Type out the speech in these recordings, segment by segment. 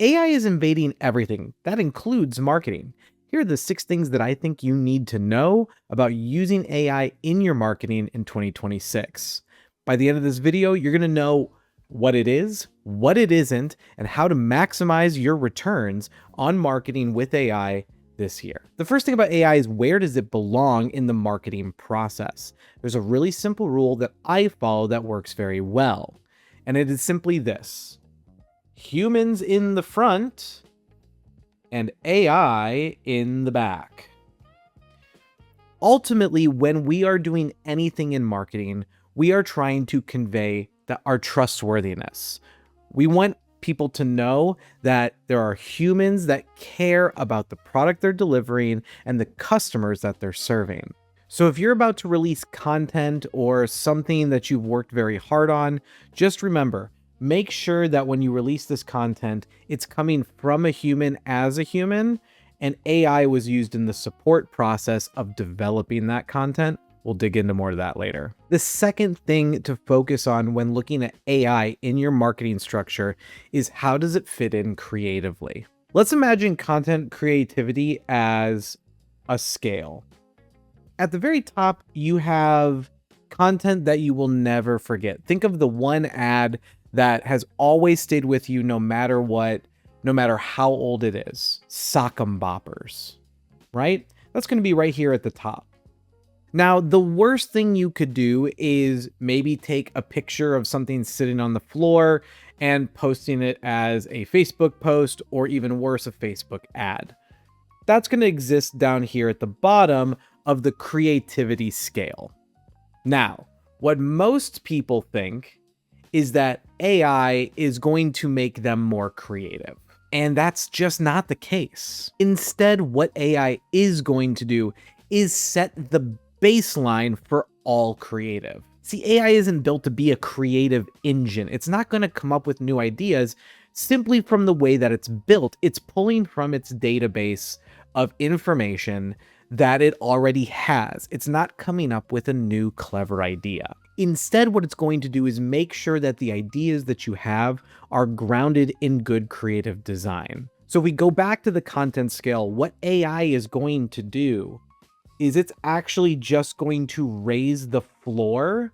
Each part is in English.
AI is invading everything. That includes marketing. Here are the 6 things that I think you need to know about using AI in your marketing in 2026. By the end of this video, you're going to know what it is, what it isn't, and how to maximize your returns on marketing with AI this year. The first thing about AI is, where does it belong in the marketing process? There's a really simple rule that I follow that works very well, and it is simply this: humans in the front and AI in the back. Ultimately, when we are doing anything in marketing, we are trying to convey our trustworthiness. We want people to know that there are humans that care about the product they're delivering and the customers that they're serving. So if you're about to release content or something that you've worked very hard on, just remember, make sure that when you release this content, it's coming from a human as a human, and AI was used in the support process of developing that content. We'll dig into more of that later. The second thing to focus on when looking at AI in your marketing structure is, how does it fit in creatively? Let's imagine content creativity as a scale. At the very top, you have content that you will never forget. Think of the one ad that has always stayed with you no matter what, no matter how old it is. Sock 'em boppers, right? That's going to be right here at the top. Now, the worst thing you could do is maybe take a picture of something sitting on the floor and posting it as a Facebook post, or even worse, a Facebook ad. That's going to exist down here at the bottom of the creativity scale. Now, what most people think is that AI is going to make them more creative, and that's just not the case. Instead, what AI is going to do is set the baseline for all creative. See, AI isn't built to be a creative engine. It's not going to come up with new ideas simply from the way that it's built. It's pulling from its database of information that it already has. It's not coming up with a new clever idea. Instead, what it's going to do is make sure that the ideas that you have are grounded in good creative design. So if we go back to the content scale, what AI is going to do is it's actually just going to raise the floor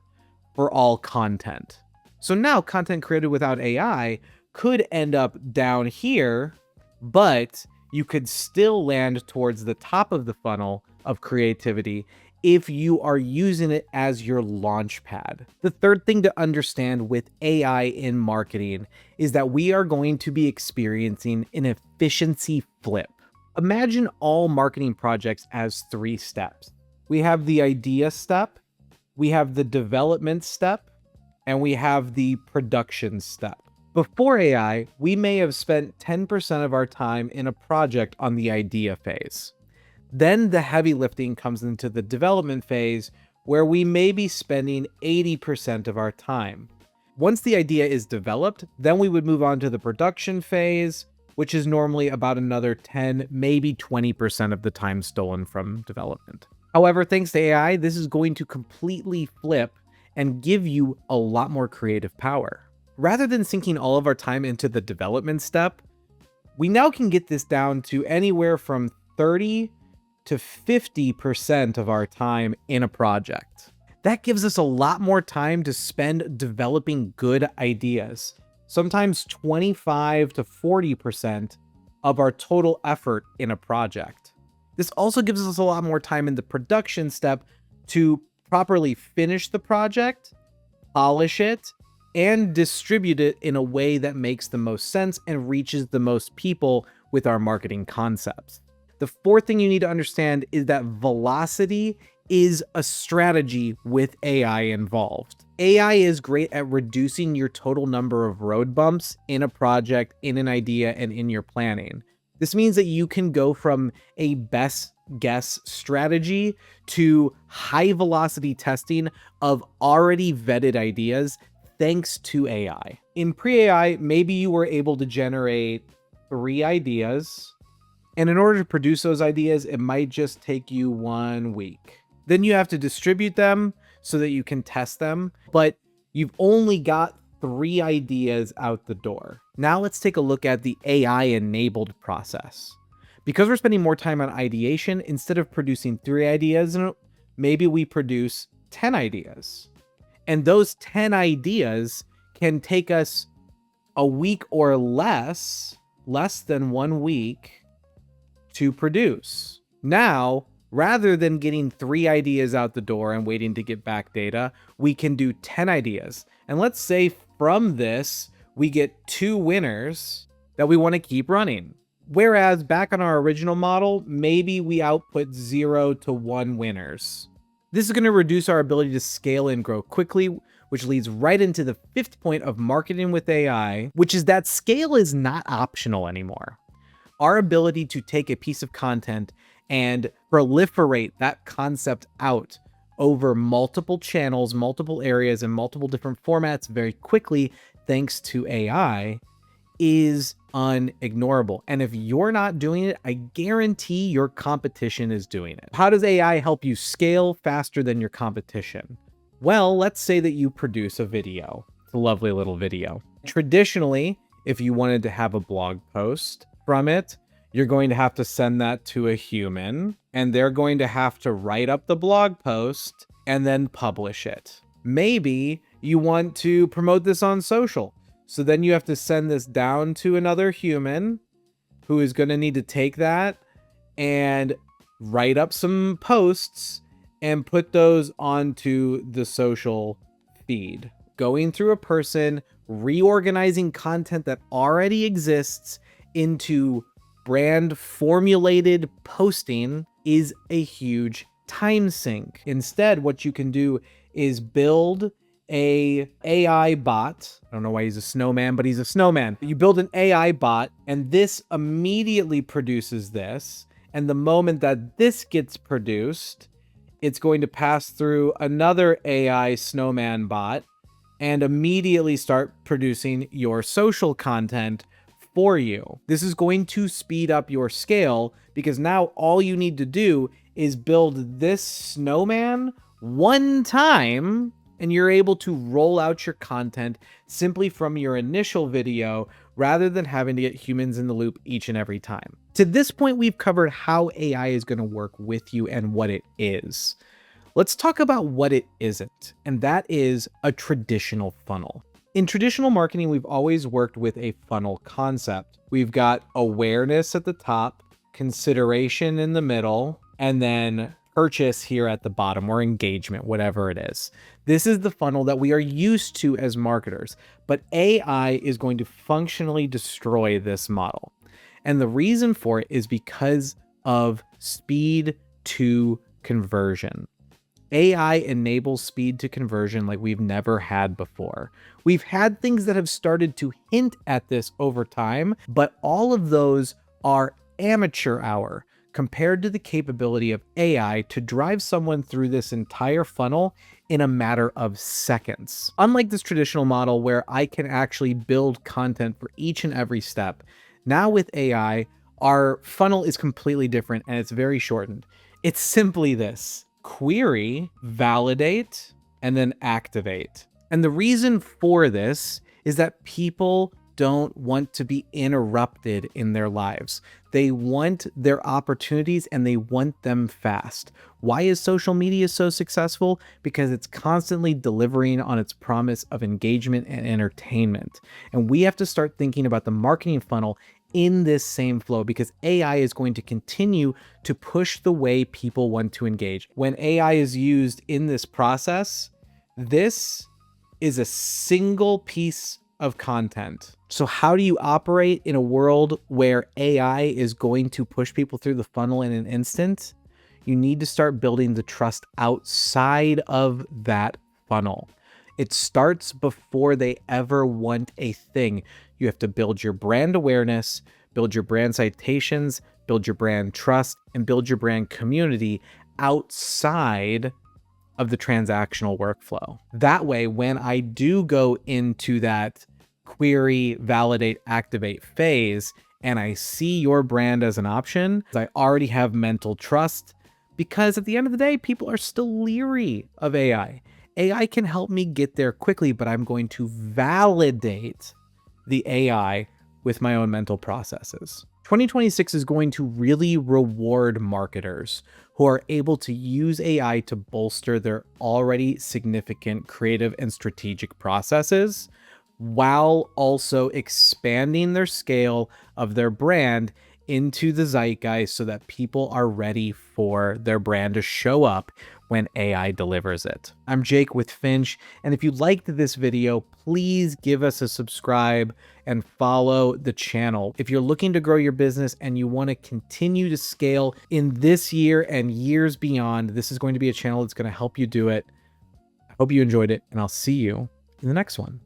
for all content. So now content created without AI could end up down here, but you could still land towards the top of the funnel of creativity if you are using it as your launch pad. The third thing to understand with AI in marketing is that we are going to be experiencing an efficiency flip. Imagine all marketing projects as 3 steps. We have the idea step, we have the development step, and we have the production step. Before AI, we may have spent 10% of our time in a project on the idea phase. Then the heavy lifting comes into the development phase, where we may be spending 80% of our time. Once the idea is developed, then we would move on to the production phase, which is normally about another 10, maybe 20% of the time stolen from development. However, thanks to AI, this is going to completely flip and give you a lot more creative power. Rather than sinking all of our time into the development step, we now can get this down to anywhere from 30 to 50% of our time in a project. That gives us a lot more time to spend developing good ideas. Sometimes 25 to 40% of our total effort in a project. This also gives us a lot more time in the production step to properly finish the project, polish it, and distribute it in a way that makes the most sense and reaches the most people with our marketing concepts. The fourth thing you need to understand is that velocity is a strategy with AI involved. AI is great at reducing your total number of road bumps in a project, in an idea, and in your planning. This means that you can go from a best guess strategy to high velocity testing of already vetted ideas thanks to AI. In pre-AI, maybe you were able to generate 3 ideas, and in order to produce those ideas, it might just take you 1 week. Then you have to distribute them so that you can test them, but you've only got 3 ideas out the door. Now let's take a look at the AI-enabled process. Because we're spending more time on ideation, instead of producing 3 ideas, maybe we produce 10 ideas. And those 10 ideas can take us a week or less than 1 week to produce. Now, rather than getting 3 ideas out the door and waiting to get back data, we can do 10 ideas. And let's say from this, we get 2 winners that we want to keep running. Whereas back on our original model, maybe we output 0 to 1 winners. This is going to reduce our ability to scale and grow quickly, which leads right into the 5th point of marketing with AI, which is that scale is not optional anymore. Our ability to take a piece of content and proliferate that concept out over multiple channels, multiple areas, and multiple different formats very quickly, thanks to AI, is unignorable. And if you're not doing it, I guarantee your competition is doing it. How does AI help you scale faster than your competition? Well, let's say that you produce a video. It's a lovely little video. Traditionally, if you wanted to have a blog post from it, you're going to have to send that to a human, and they're going to have to write up the blog post and then publish it. Maybe you want to promote this on social. So then you have to send this down to another human who is going to need to take that and write up some posts and put those onto the social feed. Going through a person, reorganizing content that already exists into brand formulated posting is a huge time sink. Instead, what you can do is build a AI bot. I don't know why he's a snowman, but he's a snowman. You build an AI bot and this immediately produces this. And the moment that this gets produced, it's going to pass through another AI snowman bot and immediately start producing your social content for you. This is going to speed up your scale because now all you need to do is build this snowman one time and you're able to roll out your content simply from your initial video rather than having to get humans in the loop each and every time. To this point, we've covered how AI is going to work with you and what it is. Let's talk about what it isn't, and that is a traditional funnel. In traditional marketing, we've always worked with a funnel concept. We've got awareness at the top, consideration in the middle, and then purchase here at the bottom, or engagement, whatever it is. This is the funnel that we are used to as marketers, but AI is going to functionally destroy this model. And the reason for it is because of speed to conversion. AI enables speed to conversion like we've never had before. We've had things that have started to hint at this over time, but all of those are amateur hour compared to the capability of AI to drive someone through this entire funnel in a matter of seconds. Unlike this traditional model where I can actually build content for each and every step, now with AI, our funnel is completely different and it's very shortened. It's simply this: query, validate, and then activate. And the reason for this is that people don't want to be interrupted in their lives. They want their opportunities and they want them fast. Why is social media so successful? Because it's constantly delivering on its promise of engagement and entertainment. And we have to start thinking about the marketing funnel in this same flow because AI is going to continue to push the way people want to engage. When AI is used in this process, this is a single piece of content. So how do you operate in a world where AI is going to push people through the funnel in an instant? You need to start building the trust outside of that funnel. It starts before they ever want a thing. You have to build your brand awareness, build your brand citations, build your brand trust, and build your brand community outside of the transactional workflow. That way, when I do go into that query, validate, activate phase, and I see your brand as an option, I already have mental trust because at the end of the day, people are still leery of AI. AI can help me get there quickly, but I'm going to validate the AI with my own mental processes. 2026 is going to really reward marketers who are able to use AI to bolster their already significant creative and strategic processes while also expanding their scale of their brand into the zeitgeist so that people are ready for their brand to show up when AI delivers it. I'm Jake with Finch, and if you liked this video, please give us a subscribe and follow the channel. If you're looking to grow your business and you want to continue to scale in this year and years beyond, this is going to be a channel that's going to help you do it. I hope you enjoyed it, and I'll see you in the next one.